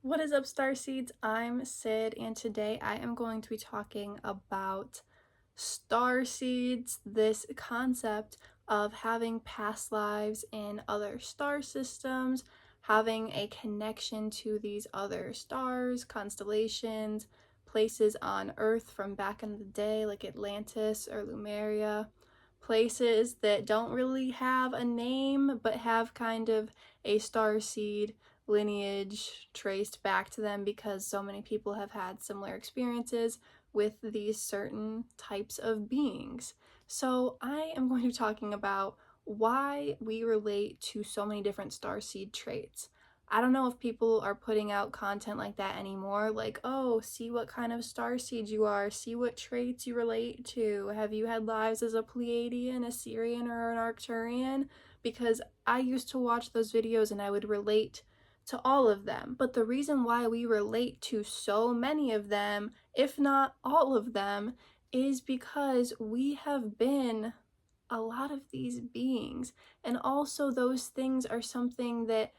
What is up, Starseeds? I'm Sid, and today I am going to be talking about starseeds, this concept of having past lives in other star systems, having a connection to these other stars, constellations, places on Earth from back in the day like Atlantis or Lemuria, places that don't really have a name but have kind of a starseed lineage traced back to them because so many people have had similar experiences with these certain types of beings. So I am going to be talking about why we relate to so many different starseed traits. I don't know if people are putting out content like that anymore, like, oh, see what kind of starseed you are, see what traits you relate to, have you had lives as a Pleiadian, a Sirian, or an Arcturian? Because I used to watch those videos and I would relate to all of them. But the reason why we relate to so many of them, if not all of them, is because we have been a lot of these beings. And also those things are something that,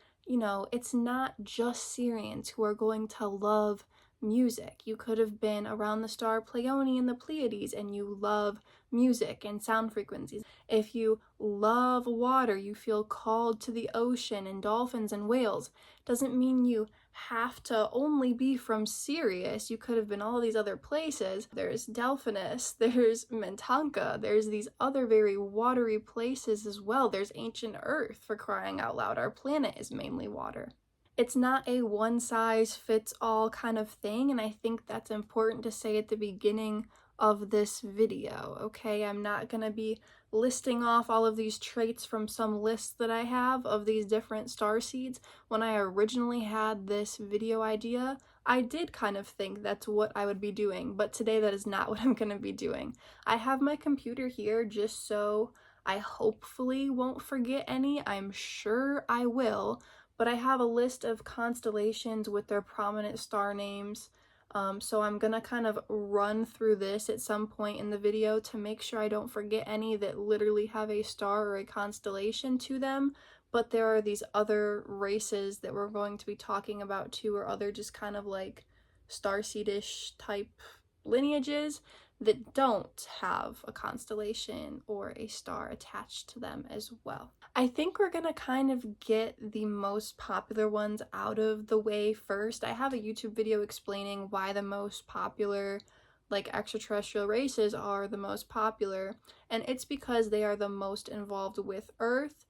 it's not just Syrians who are going to love music. You could have been around the star Pleione and the Pleiades and you love music and sound frequencies. If you love water, you feel called to the ocean and dolphins and whales. Doesn't mean you have to only be from Sirius. You could have been all these other places. There's Delphinus, there's Mintanka, there's these other very watery places as well. There's ancient Earth, for crying out loud. Our planet is mainly water. It's not a one-size-fits-all kind of thing, and I think that's important to say at the beginning of this video, okay? I'm not gonna be listing off all of these traits from some list that I have of these different starseeds. When I originally had this video idea, I did kind of think that's what I would be doing, but today that is not what I'm gonna be doing. I have my computer here just so I hopefully won't forget any. I'm sure I will, but I have a list of constellations with their prominent star names. So I'm gonna kind of run through this at some point in the video to make sure I don't forget any that literally have a star or a constellation to them. But there are these other races that we're going to be talking about too, or other just kind of like starseedish type lineages that don't have a constellation or a star attached to them as well. I think we're gonna kind of get the most popular ones out of the way first. I have a YouTube video explaining why the most popular extraterrestrial races are the most popular, and it's because they are the most involved with Earth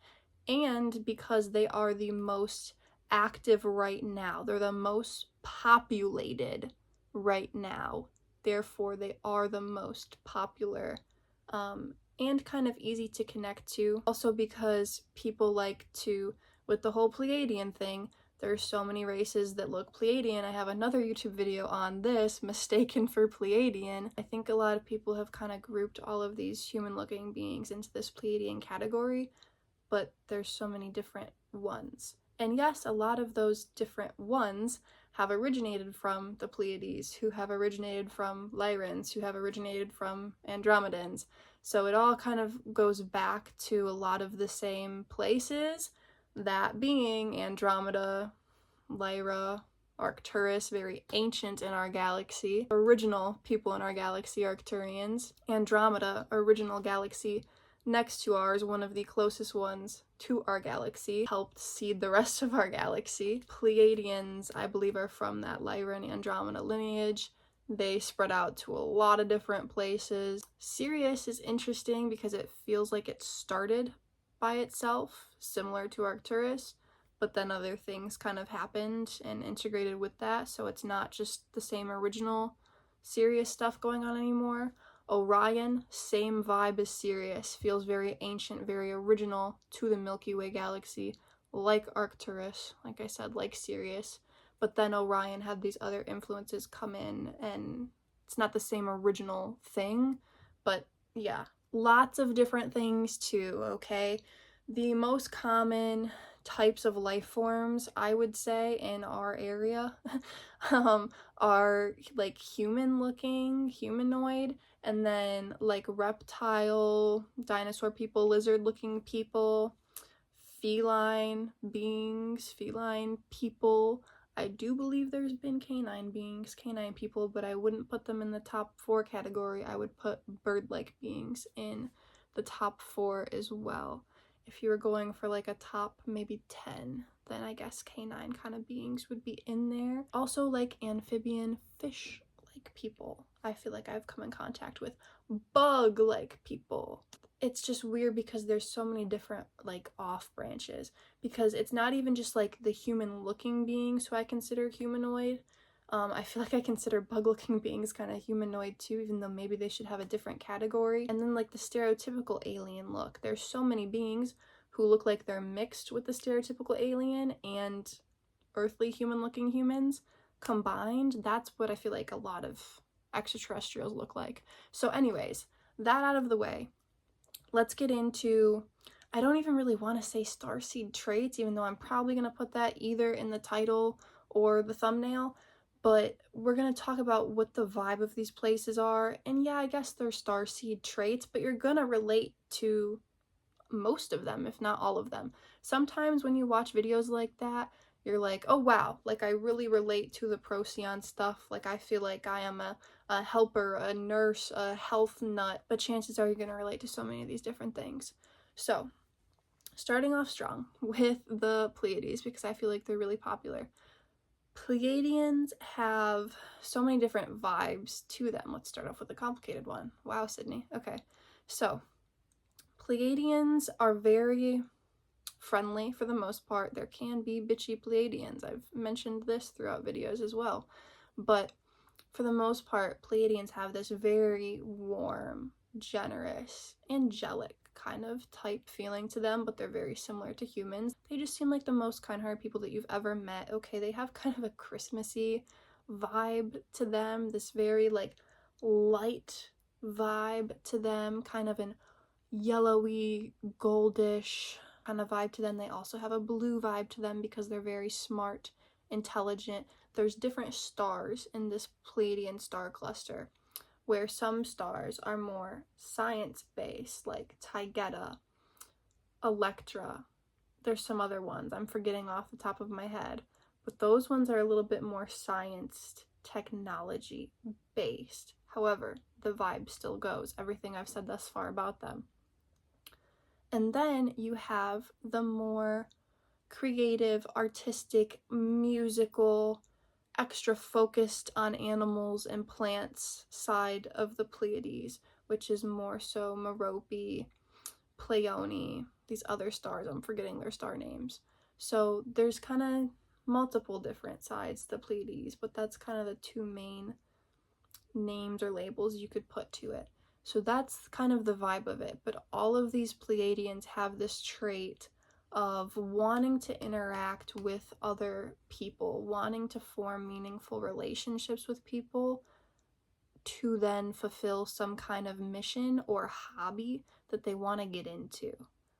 and because they are the most active right now. They're the most populated right now. Therefore, they are the most popular and kind of easy to connect to. Also because people like to, with the whole Pleiadian thing, there's so many races that look Pleiadian. I have another YouTube video on this, mistaken for Pleiadian. I think a lot of people have kind of grouped all of these human-looking beings into this Pleiadian category, but there's so many different ones. And yes, a lot of those different ones have originated from the Pleiades, who have originated from Lyrans, who have originated from Andromedans. So it all kind of goes back to a lot of the same places, that being Andromeda, Lyra, Arcturus, very ancient in our galaxy, original people in our galaxy, Arcturians, Andromeda, original galaxy next to ours, one of the closest ones to our galaxy, helped seed the rest of our galaxy. Pleiadians, I believe, are from that Lyra and Andromeda lineage. They spread out to a lot of different places. Sirius is interesting because it feels like it started by itself, similar to Arcturus, but then other things kind of happened and integrated with that, so it's not just the same original Sirius stuff going on anymore. Orion, same vibe as Sirius, feels very ancient, very original to the Milky Way galaxy, like Arcturus, like I said, like Sirius. But then Orion had these other influences come in, and it's not the same original thing, but yeah, lots of different things too, okay? The most common types of life forms, I would say, in our area are like human-looking, humanoid, and then like reptile, dinosaur people, lizard-looking people, feline beings, feline people, I do believe there's been canine beings, canine people, but I wouldn't put them in the top 4 category. I would put bird-like beings in the top 4 as well. If you were going for like a top maybe 10, then I guess canine kind of beings would be in there. Also like amphibian, fish-like people. I feel like I've come in contact with bug-like people. It's just weird because there's so many different like off branches, because it's not even just like the human looking beings who I consider humanoid. I feel like I consider bug looking beings kind of humanoid too, even though maybe they should have a different category. And then like the stereotypical alien look, there's so many beings who look like they're mixed with the stereotypical alien and earthly human looking humans combined. That's what I feel like a lot of extraterrestrials look like. So anyways, that out of the way, let's get into, I don't even really want to say starseed traits, even though I'm probably going to put that either in the title or the thumbnail, but we're going to talk about what the vibe of these places are. And yeah, I guess they're starseed traits, but you're going to relate to most of them, if not all of them. Sometimes when you watch videos like that, you're like, oh wow, like I really relate to the procyon stuff. Like I feel like I am a helper, a nurse, a health nut, but chances are you're going to relate to so many of these different things. So starting off strong with the Pleiades, because I feel like they're really popular. Pleiadians have so many different vibes to them. Let's start off with a complicated one. Wow, Sydney. Okay, so Pleiadians are very friendly for the most part. There can be bitchy Pleiadians. I've mentioned this throughout videos as well. But for the most part, Pleiadians have this very warm, generous, angelic kind of type feeling to them, but they're very similar to humans. They just seem like the most kind-hearted people that you've ever met. Okay, they have kind of a Christmassy vibe to them, this very like light vibe to them, kind of an yellowy, goldish kind of vibe to them. They also have a blue vibe to them because they're very smart, intelligent. There's different stars in this Pleiadian star cluster, where some stars are more science-based, like Taygeta, Electra. There's some other ones I'm forgetting off the top of my head, but those ones are a little bit more science, technology-based. However, the vibe still goes, everything I've said thus far about them. And then you have the more creative, artistic, musical, extra focused on animals and plants side of the Pleiades, which is more so Merope, Pleione, these other stars, I'm forgetting their star names. So there's kind of multiple different sides to the Pleiades, but that's kind of the 2 main names or labels you could put to it. So that's kind of the vibe of it, but all of these Pleiadians have this trait of wanting to interact with other people, wanting to form meaningful relationships with people to then fulfill some kind of mission or hobby that they want to get into.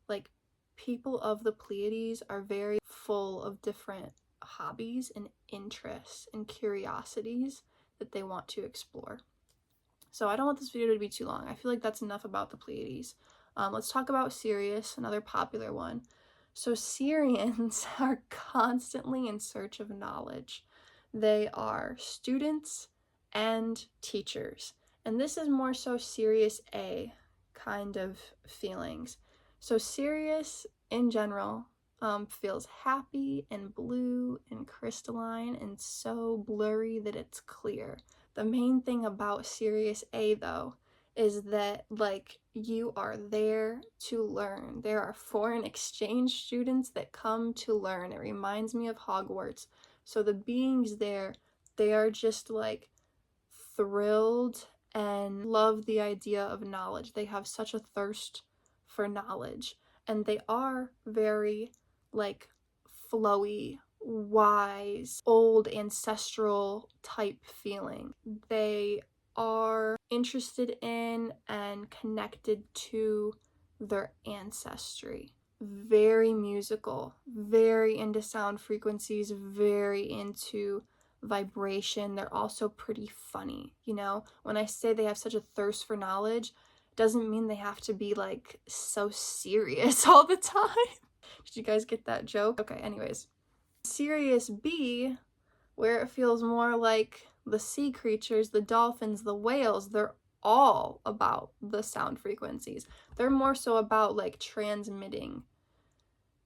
Like, people of the Pleiades are very full of different hobbies and interests and curiosities that they want to explore. So I don't want this video to be too long. I feel like that's enough about the Pleiades. Let's talk about Sirius, another popular one. So Sirians are constantly in search of knowledge. They are students and teachers. And this is more so Sirius A kind of feelings. So Sirius in general feels happy and blue and crystalline and so blurry that it's clear. The main thing about Sirius A though is that like you are there to learn. There are foreign exchange students that come to learn. It reminds me of Hogwarts. So the beings there, they are just like thrilled and love the idea of knowledge. They have such a thirst for knowledge, and they are very like flowy, wise, old ancestral type feeling. They are interested in and connected to their ancestry. Very musical, very into sound frequencies, very into vibration. They're also pretty funny, you know? When I say they have such a thirst for knowledge, doesn't mean they have to be like so serious all the time. Did you guys get that joke? Okay, anyways. Sirius B where it feels more like the sea creatures, the dolphins, the whales, they're all about the sound frequencies. They're more so about like transmitting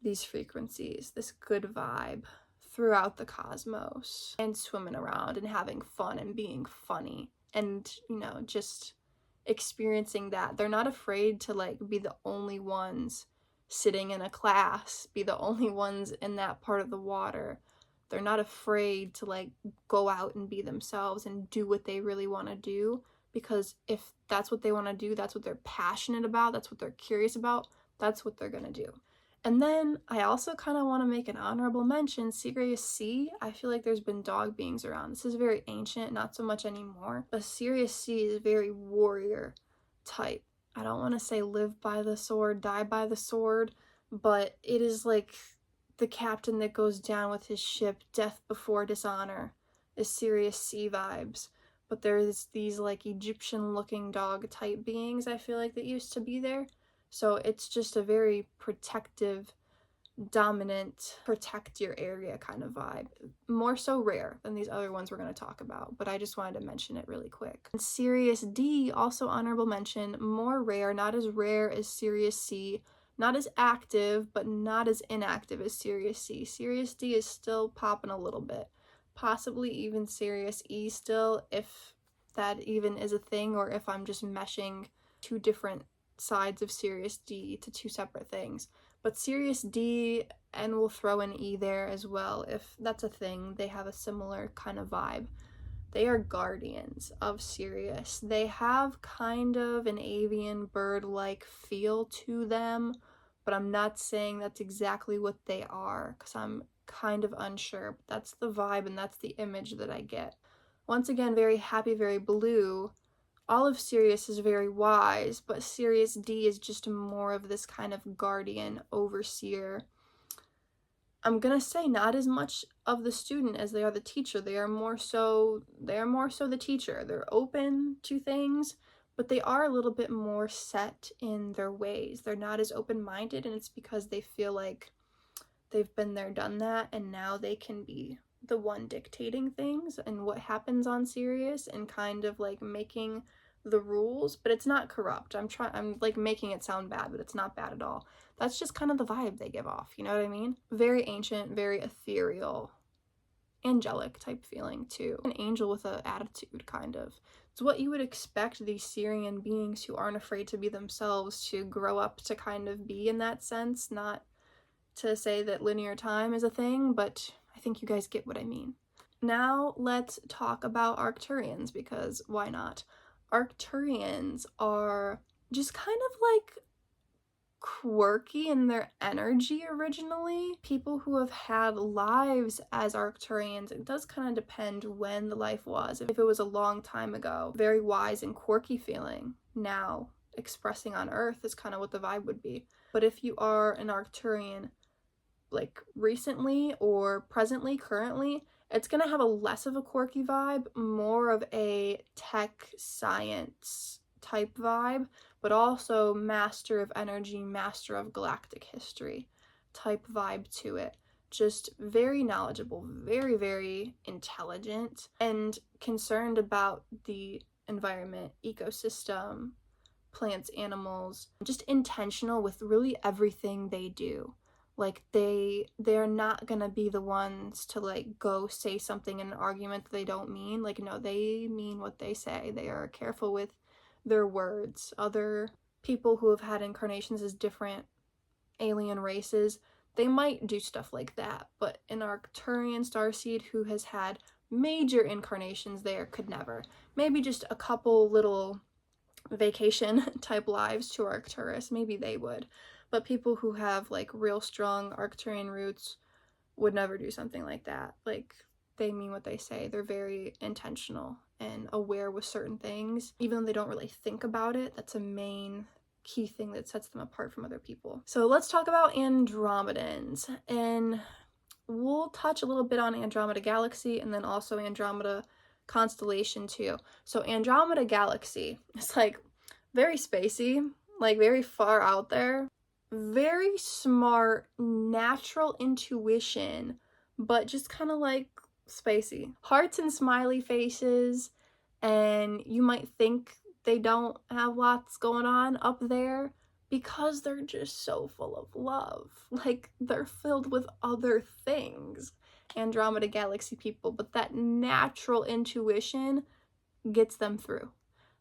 these frequencies, this good vibe throughout the cosmos, and swimming around and having fun and being funny and, you know, just experiencing that. They're not afraid to like be the only ones sitting in a class, be the only ones in that part of the water. They're not afraid to like go out and be themselves and do what they really want to do, because if that's what they want to do, that's what they're passionate about, that's what they're curious about, that's what they're going to do. And then I also kind of want to make an honorable mention, Sirius C. I feel like there's been dog beings around. This is very ancient, not so much anymore. But Sirius C is very warrior type. I don't want to say live by the sword, die by the sword, but it is like the captain that goes down with his ship, death before dishonor, is Sirius C vibes. But there's these like Egyptian looking dog type beings I feel like that used to be there. So it's just a very protective, dominant, protect your area kind of vibe. More so rare than these other ones we're going to talk about, but I just wanted to mention it really quick. And Sirius D, also honorable mention, more rare, not as rare as Sirius C, not as active, but not as inactive as Sirius C. Sirius D is still popping a little bit. Possibly even Sirius E still, if that even is a thing, or if I'm just meshing two different sides of Sirius D to two separate things. But Sirius D, and we'll throw an E there as well if that's a thing, they have a similar kind of vibe. They are guardians of Sirius. They have kind of an avian bird-like feel to them, but I'm not saying that's exactly what they are because I'm kind of unsure. But that's the vibe and that's the image that I get. Once again, very happy, very blue. All of Sirius is very wise, but Sirius D is just more of this kind of guardian, overseer. I'm gonna say not as much of the student as they are the teacher. They are more so the teacher. They're open to things, but they are a little bit more set in their ways. They're not as open-minded, and it's because they feel like they've been there, done that, and now they can be the one dictating things and what happens on Sirius and kind of like making the rules, but it's not corrupt. I'm like making it sound bad, but it's not bad at all. That's just kind of the vibe they give off, you know what I mean? Very ancient, very ethereal, angelic type feeling too. An angel with an attitude, kind of. It's what you would expect these Sirian beings who aren't afraid to be themselves to grow up to kind of be in that sense. Not to say that linear time is a thing, but I think you guys get what I mean. Now let's talk about Arcturians, because why not? Arcturians are just kind of like quirky in their energy originally. People who have had lives as Arcturians, it does kind of depend when the life was. If it was a long time ago, very wise and quirky feeling. Now, expressing on Earth is kind of what the vibe would be. But if you are an Arcturian like recently or presently, currently, it's gonna have a less of a quirky vibe, more of a tech science type vibe, but also master of energy, master of galactic history type vibe to it. Just very knowledgeable, very, very intelligent, and concerned about the environment, ecosystem, plants, animals, just intentional with really everything they do. Like they're not gonna be the ones to like go say something in an argument that they don't mean. Like, no, they mean what they say. They are careful with their words. Other people who have had incarnations as different alien races, they might do stuff like that, but an Arcturian starseed who has had major incarnations there could never. Maybe just a couple little vacation type lives to Arcturus, maybe they would. But people who have like real strong Arcturian roots would never do something like that. Like, they mean what they say. They're very intentional and aware with certain things. Even though they don't really think about it, that's a main key thing that sets them apart from other people. So let's talk about Andromedans. And we'll touch a little bit on Andromeda Galaxy and then also Andromeda Constellation too. So Andromeda Galaxy is like very spacey, like very far out there. Very smart, natural intuition, but just kind of like Spicy. Hearts and smiley faces, and you might think they don't have lots going on up there because they're just so full of love. Like, they're filled with other things, Andromeda Galaxy people, but that natural intuition gets them through.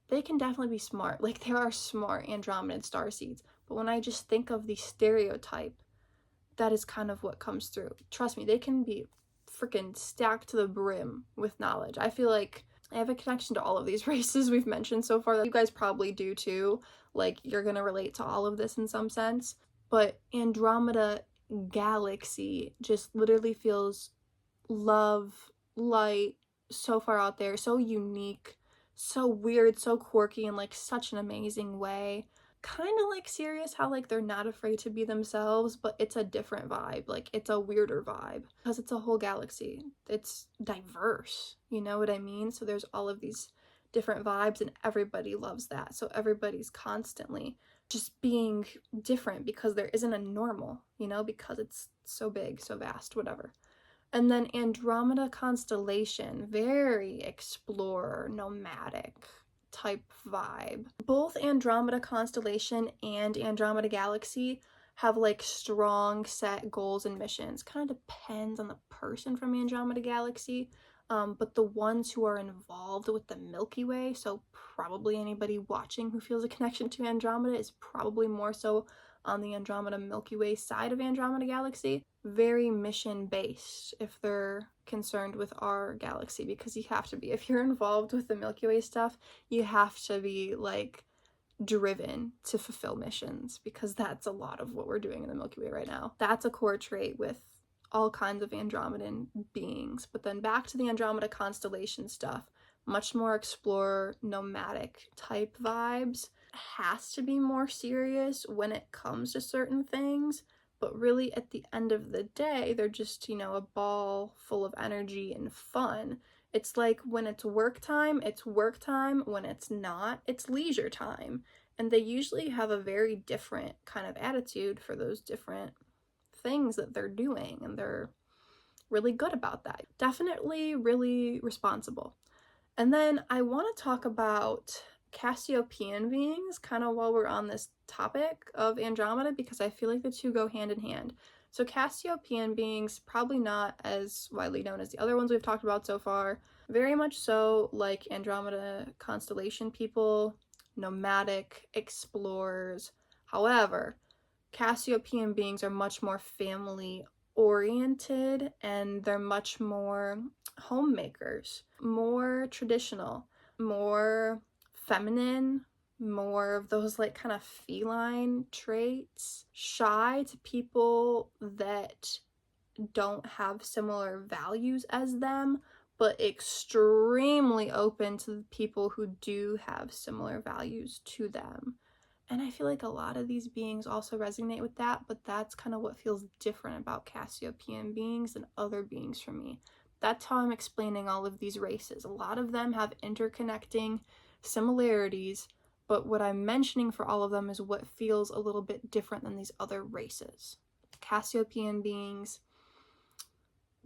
They can definitely be smart. Like, there are smart Andromedan starseeds, but when I just think of the stereotype, that is kind of what comes through. Trust me, they can be freaking stacked to the brim with knowledge. I feel like I have a connection to all of these races we've mentioned so far. You guys probably do too. Like, you're gonna relate to all of this in some sense. But Andromeda Galaxy just literally feels love, light, so far out there, so unique, so weird, so quirky in like such an amazing way. Kind of like Sirius, how like they're not afraid to be themselves, but it's a different vibe. Like, it's a weirder vibe because it's a whole galaxy. It's diverse, you know what I mean? So there's all of these different vibes and everybody loves that. So everybody's constantly just being different because there isn't a normal, you know, because it's so big, so vast, whatever. And then Andromeda constellation, very explorer, nomadic type vibe. Both Andromeda constellation and Andromeda galaxy have like strong set goals and missions. Kind of depends on the person from Andromeda galaxy, but the ones who are involved with the Milky Way, so probably anybody watching who feels a connection to Andromeda is probably more so on the Andromeda Milky Way side of Andromeda galaxy. Very mission based if they're concerned with our galaxy, because you have to be. If you're involved with the Milky Way stuff, you have to be like driven to fulfill missions, because that's a lot of what we're doing in the Milky Way right now. That's a core trait with all kinds of Andromedan beings. But then back to the Andromeda constellation stuff, much more explorer, nomadic type vibes. Has to be more serious when it comes to certain things, but really at the end of the day, they're just, you know, a ball full of energy and fun. It's like when it's work time, it's work time. When it's not, it's leisure time. And they usually have a very different kind of attitude for those different things that they're doing, and they're really good about that. Definitely really responsible. And then I want to talk about Cassiopeian beings kind of while we're on this topic of Andromeda, because I feel like the two go hand in hand. So Cassiopeian beings, probably not as widely known as the other ones we've talked about so far, very much so like Andromeda constellation people, nomadic explorers. However, Cassiopeian beings are much more family oriented, and they're much more homemakers, more traditional, more feminine, more of those like kind of feline traits, shy to people that don't have similar values as them, but extremely open to the people who do have similar values to them. And I feel like a lot of these beings also resonate with that, but that's kind of what feels different about Cassiopeian beings than other beings for me. That's how I'm explaining all of these races. A lot of them have interconnecting similarities, but what I'm mentioning for all of them is what feels a little bit different than these other races. Cassiopeian beings,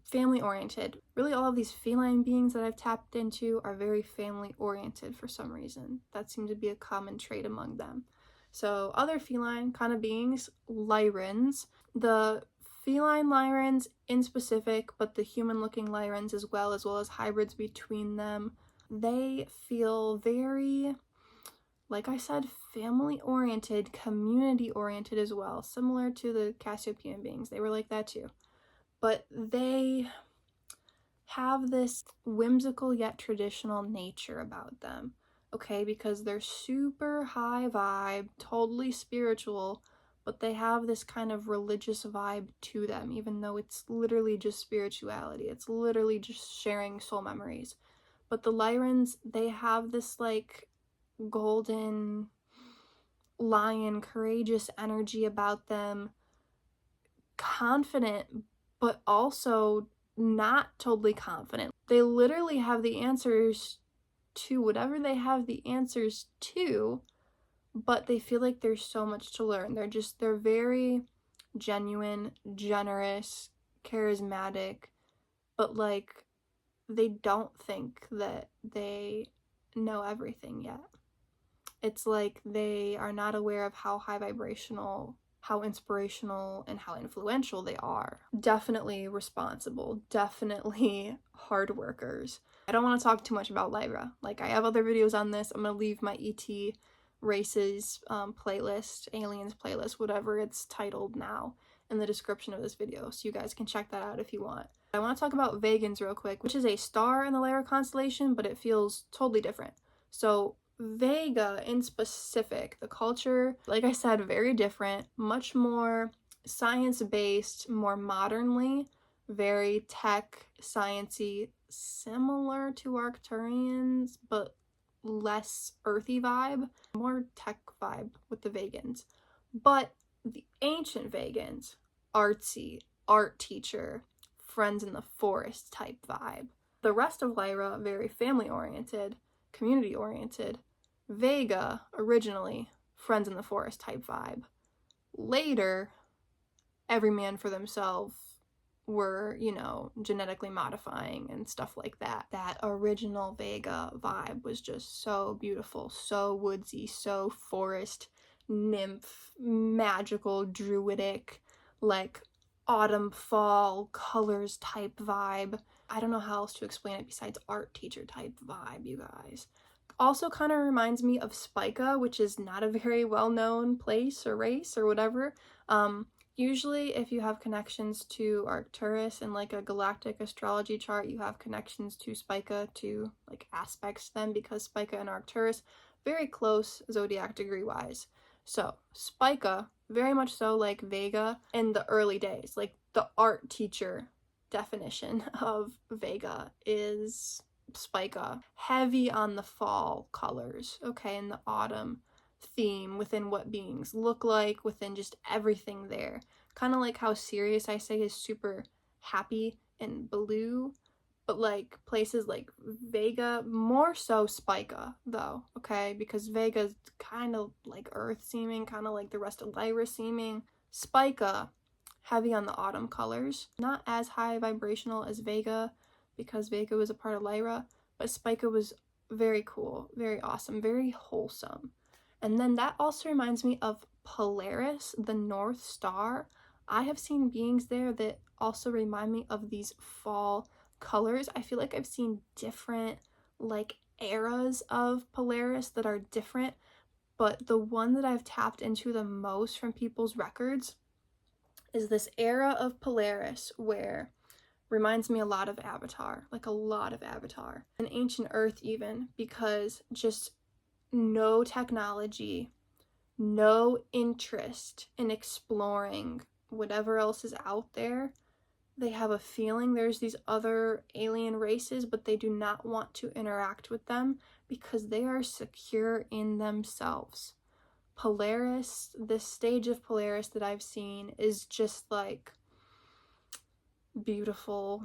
family-oriented. Really, all of these feline beings that I've tapped into are very family-oriented for some reason. That seems to be a common trait among them. So other feline kind of beings, lyrans. The feline lyrans in specific, but the human-looking lyrans as well as hybrids between them, they feel very, like I said, family-oriented, community-oriented as well, similar to the Cassiopeian beings. They were like that too. But they have this whimsical yet traditional nature about them, okay? Because they're super high vibe, totally spiritual, but they have this kind of religious vibe to them, even though it's literally just spirituality. It's literally just sharing soul memories. But the Lyrans, they have this like golden lion, courageous energy about them, confident, but also not totally confident. They literally have the answers to whatever they have the answers to, but they feel like there's so much to learn. They're very genuine, generous, charismatic, but like they don't think that they know everything yet. It's like they are not aware of how high vibrational, how inspirational, and how influential they are. Definitely responsible, definitely hard workers. I don't want to talk too much about Lyra. Like, I have other videos on this. I'm going to leave my ET races playlist, aliens playlist, whatever it's titled now, in the description of this video, so you guys can check that out if you want. I want to talk about Vegans real quick, which is a star in the Lyra constellation, but it feels totally different. So Vega in specific, the culture, like I said, very different, much more science-based, more modernly, very tech, sciencey, similar to Arcturians, but less earthy vibe, more tech vibe with the Vegans. But the ancient Vegans, artsy, art teacher, friends in the forest type vibe. The rest of Lyra, very family-oriented, community-oriented. Vega, originally, friends in the forest type vibe. Later, every man for themselves were, you know, genetically modifying and stuff like that. That original Vega vibe was just so beautiful, so woodsy, so forest, nymph, magical, druidic, like autumn, fall, colors type vibe. I don't know how else to explain it besides art teacher type vibe, you guys. Also kind of reminds me of Spica, which is not a very well-known place or race or whatever. Usually if you have connections to Arcturus in like a galactic astrology chart, you have connections to Spica, to like aspects to them, because Spica and Arcturus very close zodiac degree wise. So Spica, very much so like Vega in the early days. Like the art teacher definition of Vega is Spica, heavy on the fall colors, okay, in the autumn theme, within what beings look like, within just everything there. Kind of like how Sirius, I say, is super happy and blue, but like places like Vega, more so Spica though, okay, because Vega's kind of like earth seeming, kind of like the rest of Lyra seeming. Spica, heavy on the autumn colors, not as high vibrational as Vega, because Vega was a part of Lyra, but Spica was very cool, very awesome, very wholesome. And then that also reminds me of Polaris, the North Star. I have seen beings there that also remind me of these fall colors. I feel like I've seen different like eras of Polaris that are different, but the one that I've tapped into the most from people's records is this era of Polaris where reminds me a lot of Avatar, like a lot of Avatar, and Ancient Earth even, because just no technology, no interest in exploring whatever else is out there. They have a feeling there's these other alien races, but they do not want to interact with them because they are secure in themselves. Polaris, this stage of Polaris that I've seen is just like beautiful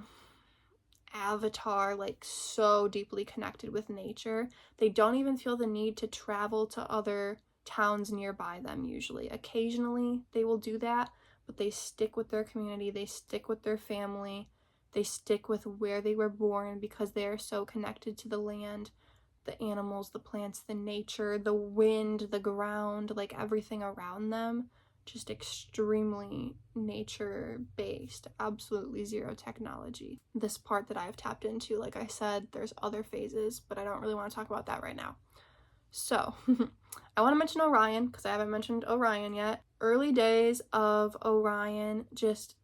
Avatar, like so deeply connected with nature. They don't even feel the need to travel to other towns nearby them usually. Occasionally they will do that, but they stick with their community, they stick with their family, they stick with where they were born because they are so connected to the land, the animals, the plants, the nature, the wind, the ground, like everything around them. Just extremely nature-based, absolutely zero technology. This part that I've tapped into, like I said, there's other phases, but I don't really want to talk about that right now. So, I want to mention Orion, because I haven't mentioned Orion yet. Early days of Orion, just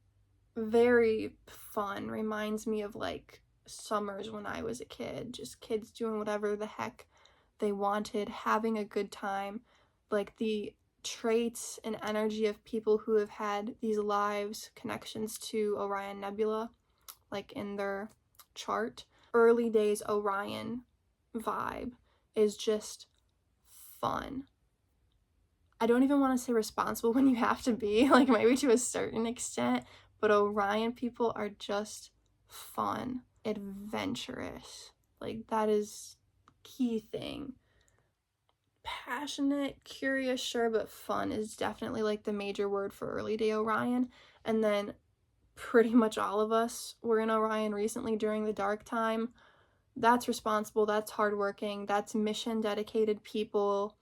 very fun. Reminds me of like summers when I was a kid. Just kids doing whatever the heck they wanted, having a good time. Like the traits and energy of people who have had these lives, connections to Orion Nebula, like in their chart. Early days Orion vibe is just fun. I don't even want to say responsible when you have to be, like maybe to a certain extent, but Orion people are just fun, adventurous. Like that is key thing. Passionate, curious, sure, but fun is definitely like the major word for early day Orion. And then pretty much all of us were in Orion recently during the dark time. That's responsible, that's hardworking, that's mission dedicated people,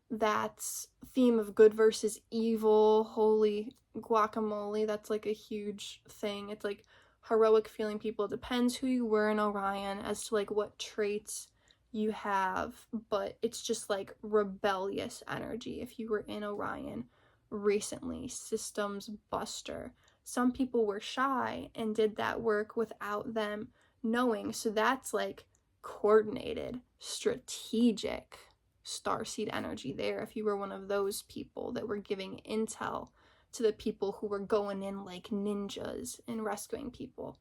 that's theme of good versus evil, holy guacamole, that's like a huge thing. It's like heroic feeling people. It depends who you were in Orion as to like what traits you have, but it's just like rebellious energy if you were in Orion recently. Systems buster. Some people were shy and did that work without them knowing, so that's like coordinated, strategic starseed energy there if you were one of those people that were giving intel to the people who were going in like ninjas and rescuing people.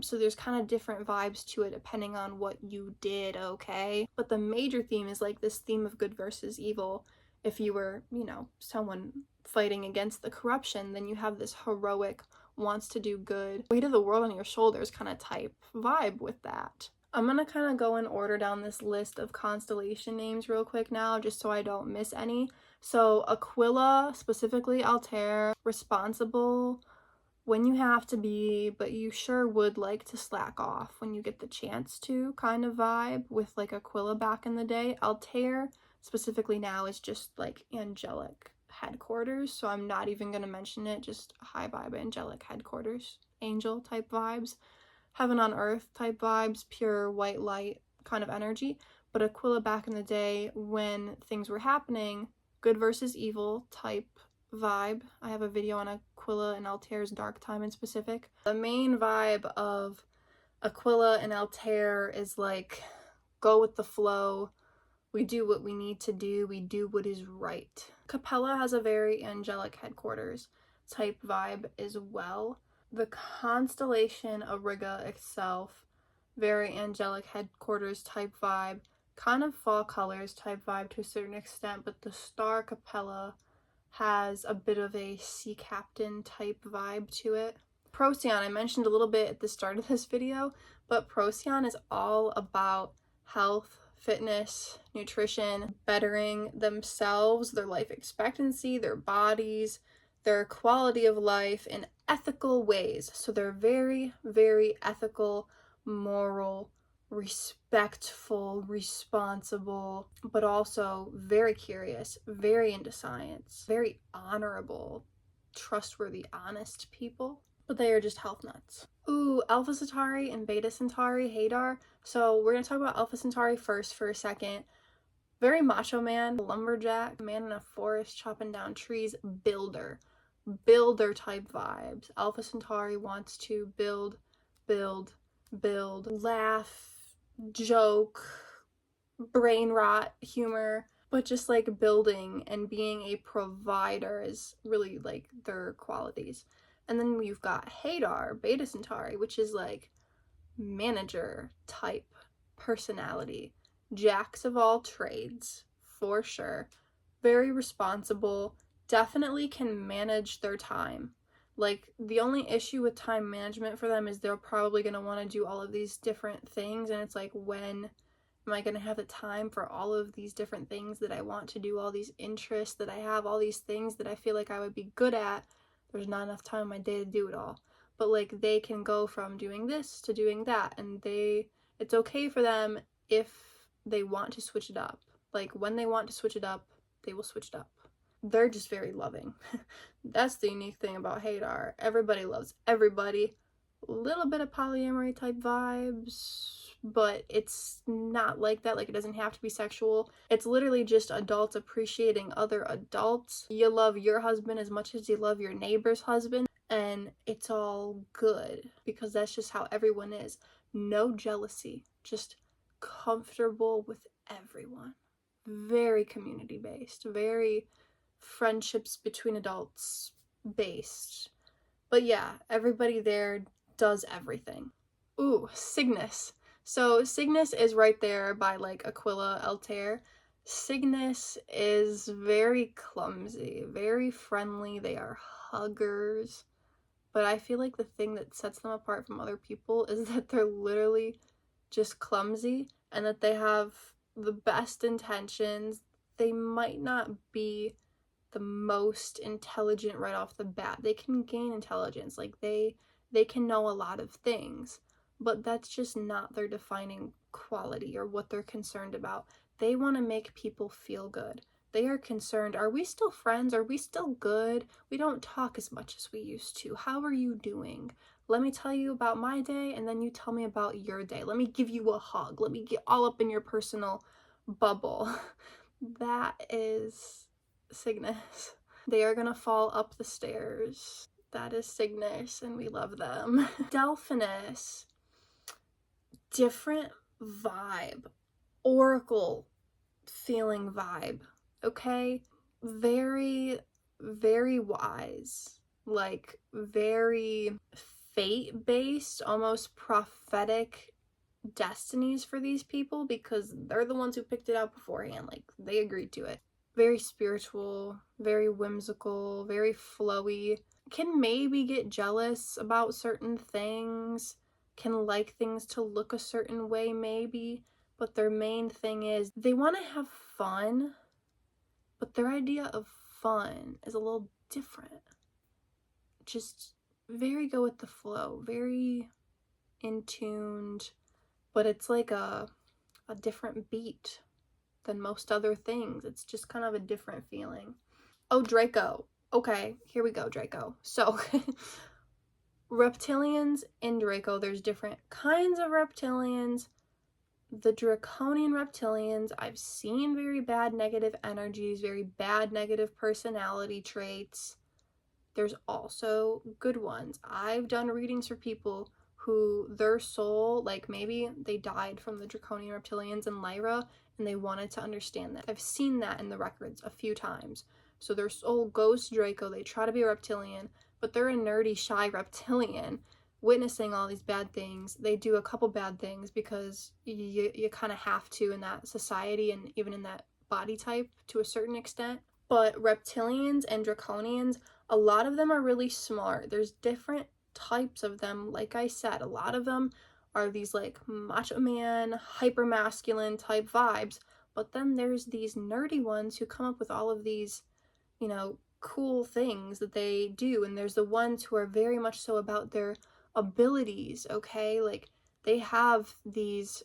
So there's kind of different vibes to it depending on what you did, okay? But the major theme is like this theme of good versus evil. If you were, you know, someone fighting against the corruption, then you have this heroic, wants to do good, weight of the world on your shoulders kind of type vibe with that. I'm gonna kind of go in order down this list of constellation names real quick now, just so I don't miss any. So Aquila, specifically Altair, responsible when you have to be, but you sure would like to slack off when you get the chance to kind of vibe with like Aquila back in the day. Altair, specifically now, is just like angelic headquarters, so I'm not even gonna mention it, just high vibe angelic headquarters, angel type vibes, heaven on earth type vibes, pure white light kind of energy. But Aquila back in the day when things were happening, good versus evil type vibe. I have a video on Aquila and Altair's dark time in specific. The main vibe of Aquila and Altair is like, go with the flow, we do what we need to do, we do what is right. Capella has a very angelic headquarters type vibe as well. The constellation Auriga itself, very angelic headquarters type vibe, kind of fall colors type vibe to a certain extent, but the star Capella has a bit of a sea captain type vibe to it. Procyon, I mentioned a little bit at the start of this video, but Procyon is all about health, fitness, nutrition, bettering themselves, their life expectancy, their bodies, their quality of life in ethical ways. So they're very, very ethical, moral, respectful, responsible, but also very curious, very into science, very honorable, trustworthy, honest people. But they are just health nuts. Ooh, Alpha Centauri and Beta Centauri, hadar. So we're gonna talk about Alpha Centauri first for a second. Very macho man, lumberjack, man in a forest chopping down trees, builder type vibes. Alpha Centauri wants to build, laugh, joke, brain rot, humor, but just like building and being a provider is really like their qualities. And then you've got hadar, Beta Centauri, which is like manager type personality, jacks of all trades for sure, very responsible, definitely can manage their time. Like, the only issue with time management for them is they're probably going to want to do all of these different things, and it's like, when am I going to have the time for all of these different things that I want to do, all these interests that I have, all these things that I feel like I would be good at? There's not enough time in my day to do it all. But like, they can go from doing this to doing that, and it's okay for them if they want to switch it up. Like, when they want to switch it up, they will switch it up. They're just very loving. That's the unique thing about hadar. Everybody loves everybody. A little bit of polyamory type vibes, but it's not like that. Like, it doesn't have to be sexual. It's literally just adults appreciating other adults. You love your husband as much as you love your neighbor's husband, and it's all good because that's just how everyone is. No jealousy, just comfortable with everyone. Very community based, very friendships between adults based. But yeah, everybody there does everything. Ooh, Cygnus. So Cygnus is right there by like Aquila, Altair. Cygnus is very clumsy, very friendly. They are huggers. But I feel like the thing that sets them apart from other people is that they're literally just clumsy and that they have the best intentions. They might not be the most intelligent right off the bat. They can gain intelligence. Like, they They can know a lot of things, but that's just not their defining quality or what they're concerned about. They want to make people feel good. They are concerned, are we still friends? Are we still good? We don't talk as much as we used to. How are you doing? Let me tell you about my day, and then you tell me about your day. Let me give you a hug. Let me get all up in your personal bubble. That is Cygnus. They are gonna fall up the stairs. That is Cygnus, and we love them. Delphinus. Different vibe. Oracle feeling vibe. Okay? Very, very wise. Like, very fate-based, almost prophetic destinies for these people, because they're the ones who picked it out beforehand. Like, they agreed to it. Very spiritual, very whimsical, very flowy. Can maybe get jealous about certain things, can like things to look a certain way maybe, but their main thing is they want to have fun, but their idea of fun is a little different. Just very go with the flow, very in tuned, but it's like a different beat than most other things. It's just kind of a different feeling. Oh, Draco. Okay, here we go, Draco. So, reptilians in Draco, there's different kinds of reptilians. The draconian reptilians, I've seen very bad negative energies, very bad negative personality traits. There's also good ones. I've done readings for people who their soul, like maybe they died from the draconian reptilians in Lyra and they wanted to understand that. I've seen that in the records a few times. So their soul goes to Draco, they try to be a reptilian, but they're a nerdy, shy reptilian witnessing all these bad things. They do a couple bad things because you kind of have to in that society and even in that body type to a certain extent. But reptilians and draconians, a lot of them are really smart. There's different types of them. Like I said, a lot of them are these like macho man, hyper masculine type vibes. But then there's these nerdy ones who come up with all of these, you know, cool things that they do. And there's the ones who are very much so about their abilities, okay? Like they have these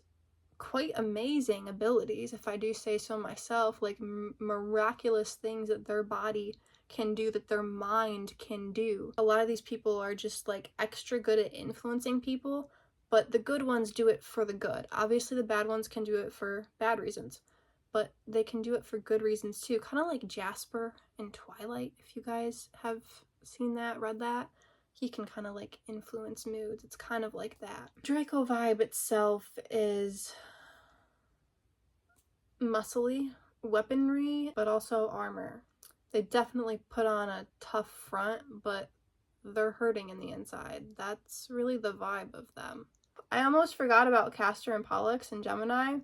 quite amazing abilities, if I do say so myself, like miraculous things that their body can do, that their mind can do. A lot of these people are just like extra good at influencing people, but the good ones do it for the good. Obviously the bad ones can do it for bad reasons, but they can do it for good reasons too. Kind of like Jasper in Twilight, if you guys have seen that, read that. He can kind of like influence moods. It's kind of like that. Draco vibe itself is muscly weaponry, but also armor. They definitely put on a tough front, but they're hurting in the inside. That's really the vibe of them. I almost forgot about Castor and Pollux and Gemini.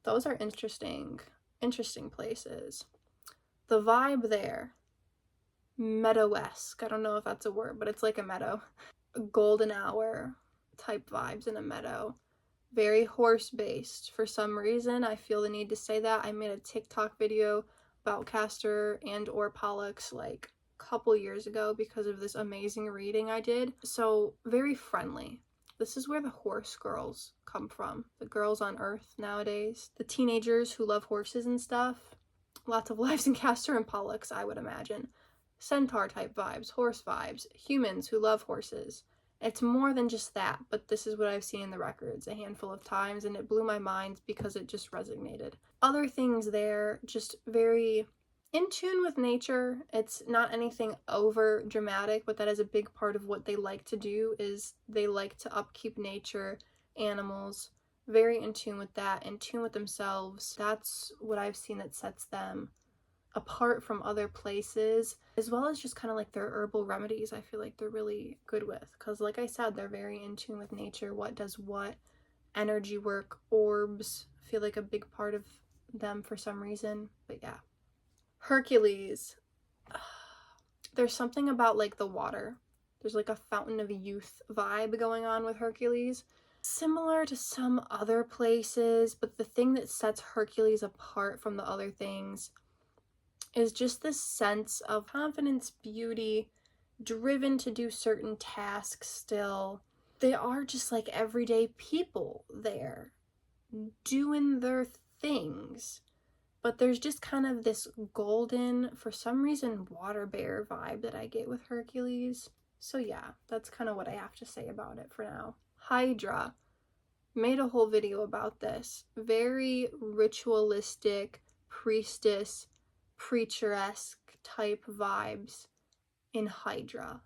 Those are interesting places. The vibe there, meadow-esque. I don't know if that's a word, but it's like a meadow. Golden hour type vibes in a meadow. Very horse-based. For some reason, I feel the need to say that. I made a TikTok video about Castor and or Pollux like a couple years ago because of this amazing reading I did. So very friendly. This is where the horse girls come from. The girls on Earth nowadays. The teenagers who love horses and stuff. Lots of lives in Castor and Pollux, I would imagine. Centaur type vibes, horse vibes, humans who love horses. It's more than just that, but this is what I've seen in the records a handful of times, and it blew my mind because it just resonated. Other things there, just very in tune with nature. It's not anything over dramatic, but that is a big part of what they like to do, is they like to upkeep nature, animals, very in tune with that, in tune with themselves. That's what I've seen that sets them apart from other places, as well as just kind of like their herbal remedies. I feel like they're really good with, because like I said, they're very in tune with nature, what does what, energy work, orbs feel like a big part of them for some reason. But yeah, Hercules, there's something about like the water. There's like a fountain of youth vibe going on with Hercules, similar to some other places, but the thing that sets Hercules apart from the other things is just this sense of confidence, beauty, driven to do certain tasks still. They are just like everyday people there, doing their things. But there's just kind of this golden, for some reason, water bear vibe that I get with Hercules. So yeah, that's kind of what I have to say about it for now. Hydra. Made a whole video about this. Very ritualistic, priestess, preacher-esque type vibes in Hydra.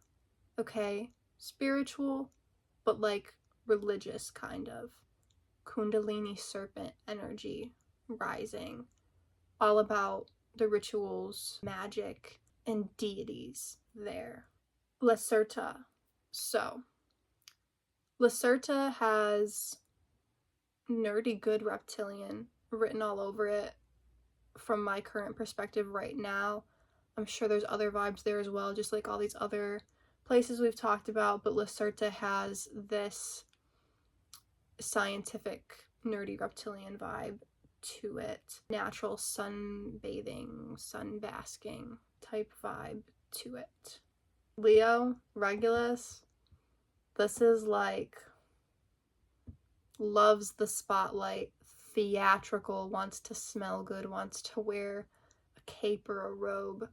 Okay? Spiritual, but like religious kind of. Kundalini serpent energy rising. All about the rituals, magic, and deities there. Lacerta. So, Lacerta has nerdy good reptilian written all over it from my current perspective right now. I'm sure there's other vibes there as well, just like all these other places we've talked about, but Lacerta has this scientific, nerdy reptilian vibe to it. Natural sunbathing, sunbasking type vibe to it. Leo, Regulus, this is like loves the spotlight, theatrical, wants to smell good, wants to wear a cape or a robe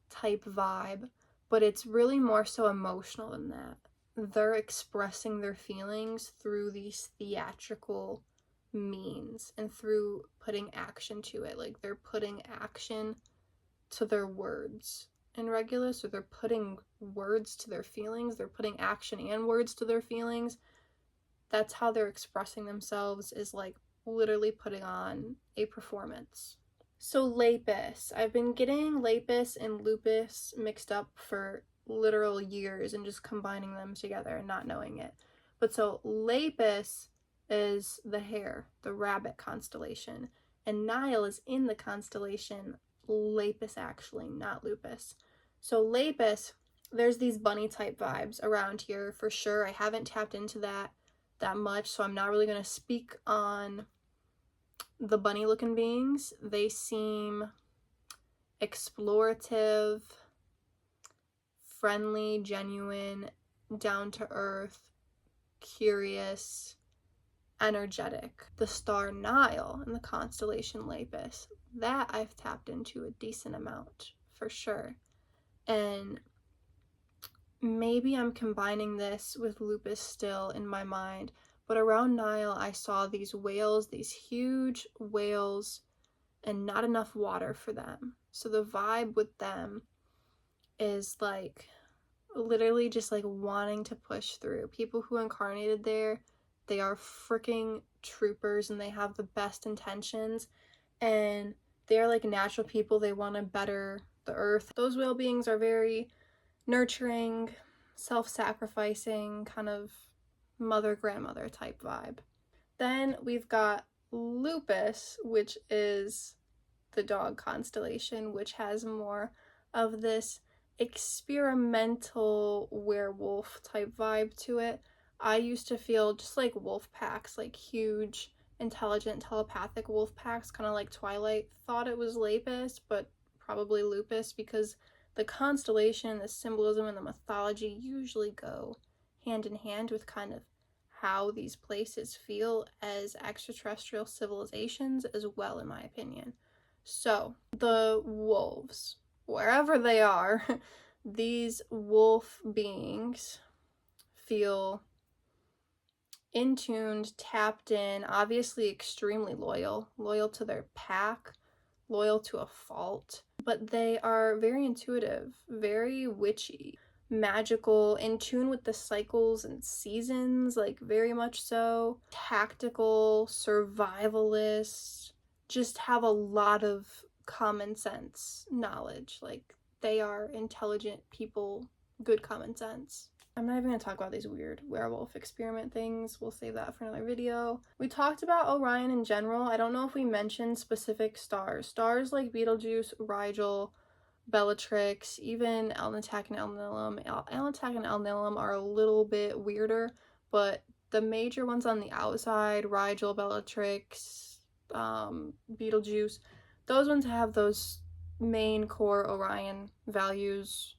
type vibe, but it's really more so emotional than that. They're expressing their feelings through these theatrical means and through putting action to it. Like they're putting action to their words in Regulus, or they're putting words to their feelings, they're putting action and words to their feelings. That's how they're expressing themselves, is like literally putting on a performance. So lepus. I've been getting lepus and lupus mixed up for literal years and just combining them together and not knowing it. But so lepus is the hare, the rabbit constellation, and Nile is in the constellation Lepus, actually, not lupus. So lepus, there's these bunny type vibes around here for sure. I haven't tapped into that much, so I'm not really going to speak on the bunny looking beings. They seem explorative, friendly, genuine, down to earth, curious, energetic. The star Nile in the constellation Lepus, that I've tapped into a decent amount for sure. And maybe I'm combining this with lupus still in my mind, but around Nile I saw these whales, these huge whales, and not enough water for them. So the vibe with them is like literally just like wanting to push through. People who incarnated there, they are freaking troopers and they have the best intentions, and they are like natural people. They want to better the earth. Those whale beings are very nurturing, self-sacrificing, kind of mother-grandmother type vibe. Then we've got lupus, which is the dog constellation, which has more of this experimental werewolf type vibe to it. I used to feel just like wolf packs, like huge, intelligent, telepathic wolf packs, kind of like Twilight. Thought it was Lepus, but probably lupus, because the constellation, the symbolism, and the mythology usually go hand in hand with kind of how these places feel as extraterrestrial civilizations as well, in my opinion. So, the wolves, wherever they are, these wolf beings feel in-tuned, tapped in, obviously extremely loyal to their pack, loyal to a fault, but they are very intuitive, very witchy, magical, in tune with the cycles and seasons, like very much so, tactical, survivalist, just have a lot of common sense knowledge. Like they are intelligent people, good common sense. I'm not even going to talk about these weird werewolf experiment things. We'll save that for another video. We talked about Orion in general. I don't know if we mentioned specific stars. Stars like Betelgeuse, Rigel, Bellatrix, even Alnitak and Alnilam. Alnitak and Alnilam are a little bit weirder, but the major ones on the outside, Rigel, Bellatrix, Betelgeuse, those ones have those main core Orion values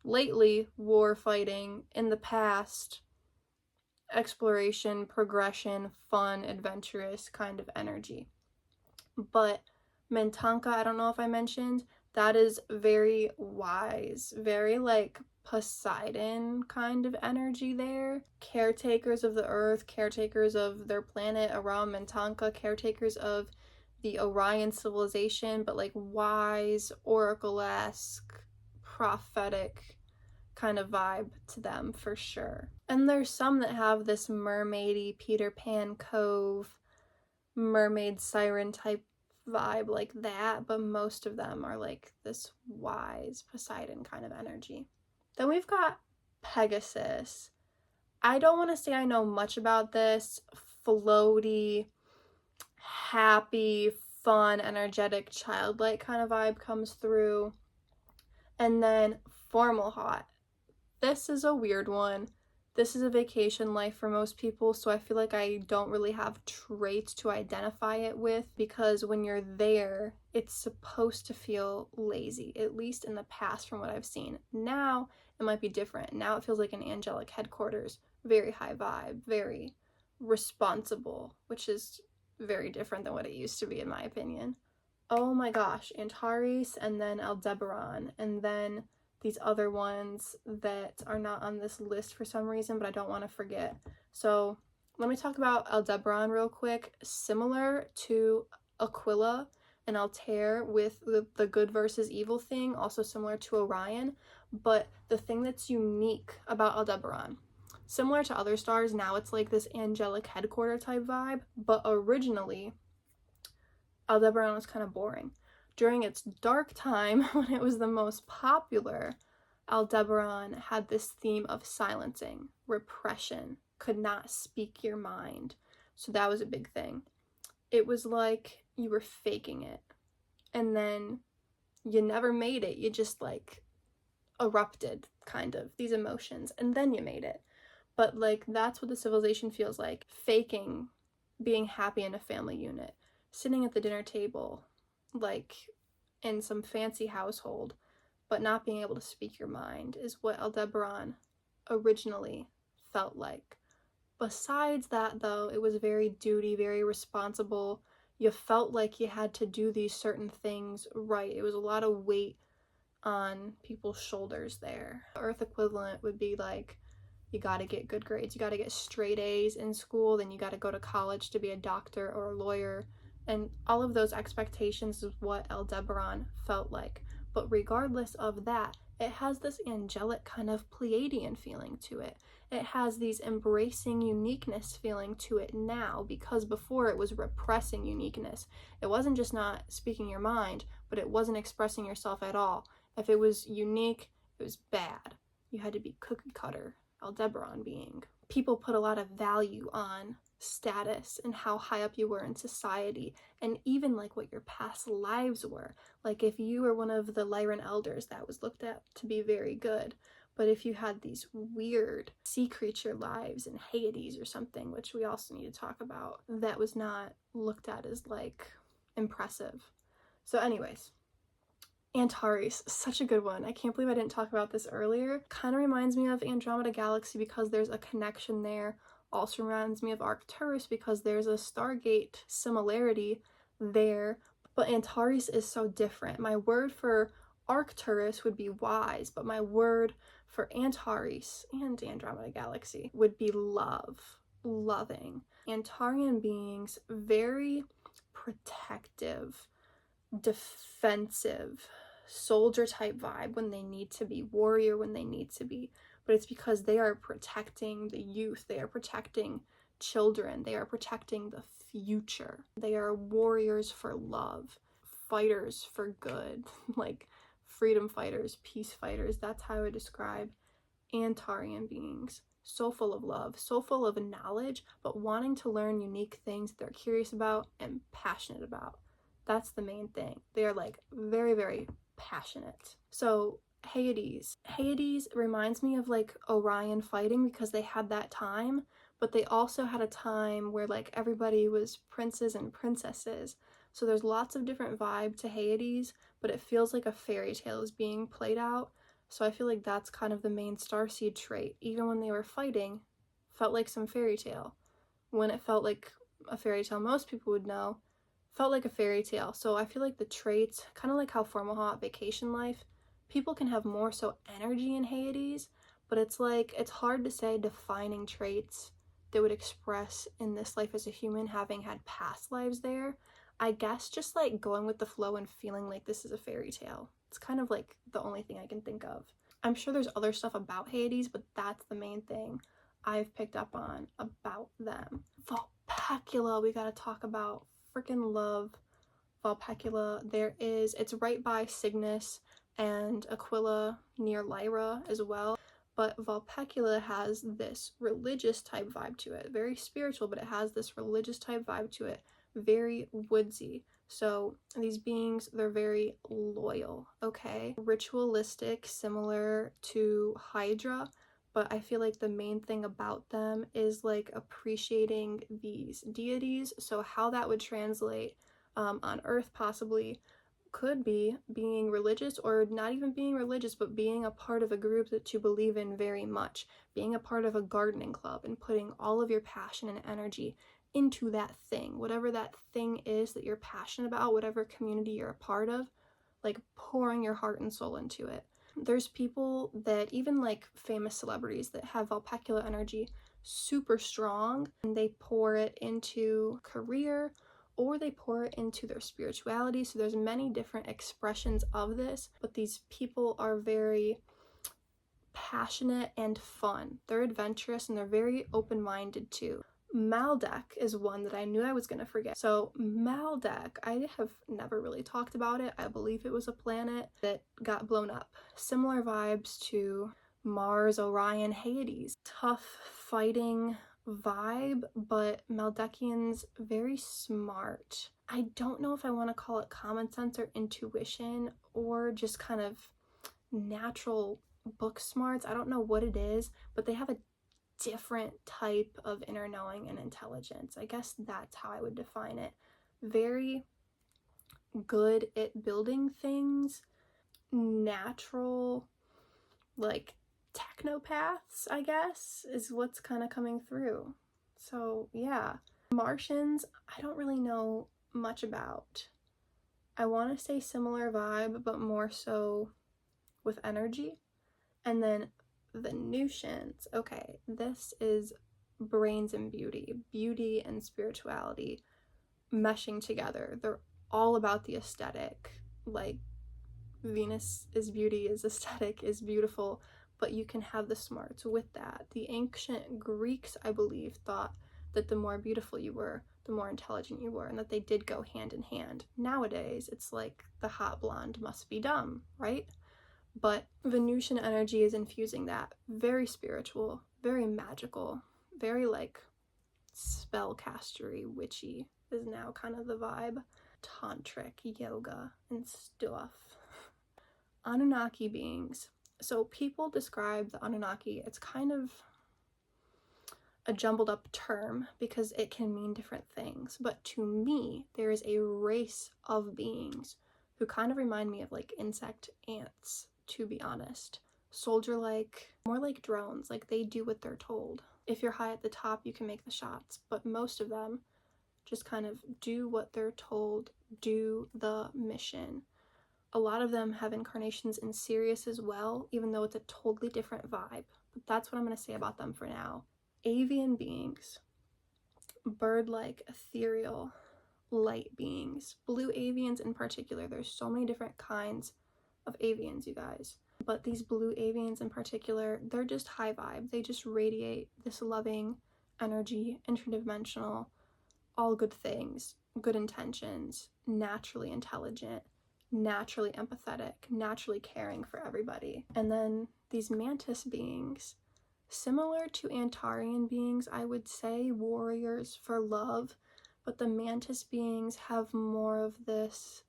lately war fighting, in the past exploration, progression, fun, adventurous kind of energy. But Mintanka, I don't know if I mentioned, that is very wise, very like Poseidon kind of energy there. Caretakers of the earth, caretakers of their planet around Mintanka, caretakers of the Orion civilization, but like wise, oracle-esque, prophetic kind of vibe to them for sure. And there's some that have this mermaidy Peter Pan Cove, mermaid siren type vibe like that, but most of them are like this wise Poseidon kind of energy. Then we've got Pegasus. I don't want to say I know much about this. Floaty, happy, fun, energetic, childlike kind of vibe comes through. And then Formalhaut. This is a weird one. This is a vacation life for most people, so I feel like I don't really have traits to identify it with, because when you're there, it's supposed to feel lazy, at least in the past from what I've seen. Now, it might be different. Now it feels like an angelic headquarters, very high vibe, very responsible, which is very different than what it used to be in my opinion. Oh my gosh, Antares, and then Aldebaran, and then these other ones that are not on this list for some reason, but I don't want to forget. So let me talk about Aldebaran real quick. Similar to Aquila and Altair with the good versus evil thing, also similar to Orion, but the thing that's unique about Aldebaran, similar to other stars, now it's like this angelic headquarter type vibe, but originally Aldebaran was kind of boring. During its dark time, when it was the most popular, Aldebaran had this theme of silencing, repression, could not speak your mind. So that was a big thing. It was like you were faking it, and then you never made it. You just like erupted, kind of, these emotions, and then you made it. But like that's what the civilization feels like, faking being happy in a family unit, sitting at the dinner table, like in some fancy household, but not being able to speak your mind is what Aldebaran originally felt like. Besides that, though, it was very duty, very responsible. You felt like you had to do these certain things right. It was a lot of weight on people's shoulders there. Earth equivalent would be like, you got to get good grades, you got to get straight A's in school, then you got to go to college to be a doctor or a lawyer. And all of those expectations is what Aldebaran felt like. But regardless of that, it has this angelic kind of pleiadian feeling to it. It has these embracing uniqueness feeling to it now, because before it was repressing uniqueness. It wasn't just not speaking your mind, but it wasn't expressing yourself at all. If it was unique, it was bad. You had to be cookie cutter, Aldebaran being. People put a lot of value on status and how high up you were in society, and even like what your past lives were. Like if you were one of the Lyran elders, that was looked at to be very good. But if you had these weird sea creature lives in Hades or something, which we also need to talk about, that was not looked at as like impressive. So anyways, Antares, such a good one. I can't believe I didn't talk about this earlier. Kind of reminds me of Andromeda Galaxy because there's a connection there. Also reminds me of Arcturus because there's a Stargate similarity there. But Antares is so different. My word for Arcturus would be wise, but my word for Antares and Andromeda Galaxy would be love, loving. Antarian beings, very protective, defensive, soldier type vibe when they need to be, warrior when they need to be, but it's because they are protecting the youth, they are protecting children, they are protecting the future. They are warriors for love, fighters for good, like freedom fighters, peace fighters. That's how I would describe Antarian beings. So full of love, so full of knowledge, but wanting to learn unique things they're curious about and passionate about. That's the main thing. They are like very, very passionate. So Hades reminds me of like Orion fighting because they had that time, but they also had a time where like everybody was princes and princesses. So there's lots of different vibe to Hades, but it feels like a fairy tale is being played out. So I feel like that's kind of the main starseed trait. Even when they were fighting, felt like some fairy tale. When it felt like a fairy tale most people would know, felt like a fairy tale. So I feel like the traits, kind of like how Formalhaut vacation life, people can have more so energy in Hades, but it's like, it's hard to say defining traits that would express in this life as a human, having had past lives there. I guess just like going with the flow and feeling like this is a fairy tale. It's kind of like the only thing I can think of. I'm sure there's other stuff about Hades, but that's the main thing I've picked up on about them. Vulpecula, we gotta talk about. Freaking love Vulpecula. It's right by Cygnus and Aquila near Lyra as well. But Vulpecula has this religious type vibe to it. Very spiritual, but it has this religious type vibe to it. Very woodsy. So these beings, they're very loyal, okay? Ritualistic, similar to Hydra, but I feel like the main thing about them is like appreciating these deities. So how that would translate on Earth possibly could be being religious, or not even being religious, but being a part of a group that you believe in very much, being a part of a gardening club and putting all of your passion and energy into that thing, whatever that thing is that you're passionate about, whatever community you're a part of, like pouring your heart and soul into it. There's people that, even like famous celebrities, that have Vulpecula energy super strong, and they pour it into career or they pour it into their spirituality. So there's many different expressions of this, but these people are very passionate and fun. They're adventurous and they're very open-minded too. Maldek is one that I knew I was going to forget. So Maldek, I have never really talked about it. I believe it was a planet that got blown up. Similar vibes to Mars, Orion, Hades. Tough fighting vibe, but Maldekians very smart. I don't know if I want to call it common sense or intuition or just kind of natural book smarts. I don't know what it is, but they have a different type of inner knowing and intelligence. I guess that's how I would define it. Very good at building things, natural, like technopaths, I guess, is what's kind of coming through. So yeah, Martians, I don't really know much about. I want to say similar vibe, but more so with energy. And then Venusians, okay, this is brains and beauty and spirituality meshing together. They're all about the aesthetic. Like, Venus is beauty, is aesthetic, is beautiful, but you can have the smarts with that. The ancient Greeks, I believe, thought that the more beautiful you were, the more intelligent you were, and that they did go hand in hand. Nowadays, it's like the hot blonde must be dumb, right? But Venusian energy is infusing that. Very spiritual, very magical, very like spellcastery, witchy is now kind of the vibe. Tantric, yoga, and stuff. Anunnaki beings. So people describe the Anunnaki, it's kind of a jumbled up term because it can mean different things. But to me, there is a race of beings who kind of remind me of like insect ants, to be honest. Soldier-like, more like drones, like they do what they're told. If you're high at the top, you can make the shots, but most of them just kind of do what they're told, do the mission. A lot of them have incarnations in Sirius as well, even though it's a totally different vibe. But that's what I'm going to say about them for now. Avian beings, bird-like, ethereal, light beings. Blue avians in particular, there's so many different kinds of avians, you guys. But these blue avians in particular, they're just high vibe. They just radiate this loving energy, interdimensional, all good things, good intentions, naturally intelligent, naturally empathetic, naturally caring for everybody. And then these mantis beings, similar to Antarian beings, I would say, warriors for love, but the mantis beings have more of this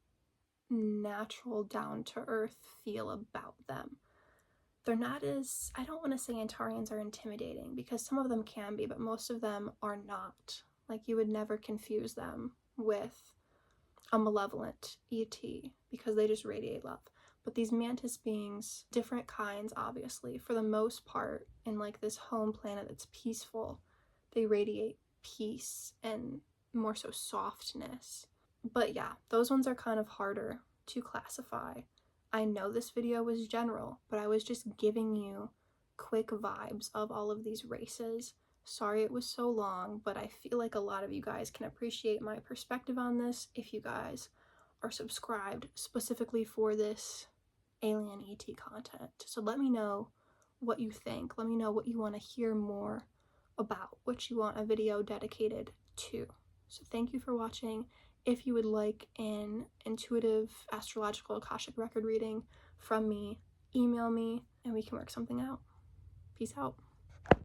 natural, down-to-earth feel about them. They're not as, I don't want to say Antarians are intimidating, because some of them can be, but most of them are not. Like, you would never confuse them with a malevolent ET, because they just radiate love. But these mantis beings, different kinds obviously, for the most part, in like this home planet that's peaceful, they radiate peace and more so softness. But yeah, those ones are kind of harder to classify. I know this video was general, but I was just giving you quick vibes of all of these races. Sorry it was so long, but I feel like a lot of you guys can appreciate my perspective on this if you guys are subscribed specifically for this alien ET content. So let me know what you think. Let me know what you want to hear more about, what you want a video dedicated to. So thank you for watching. If you would like an intuitive astrological Akashic record reading from me, email me and we can work something out. Peace out.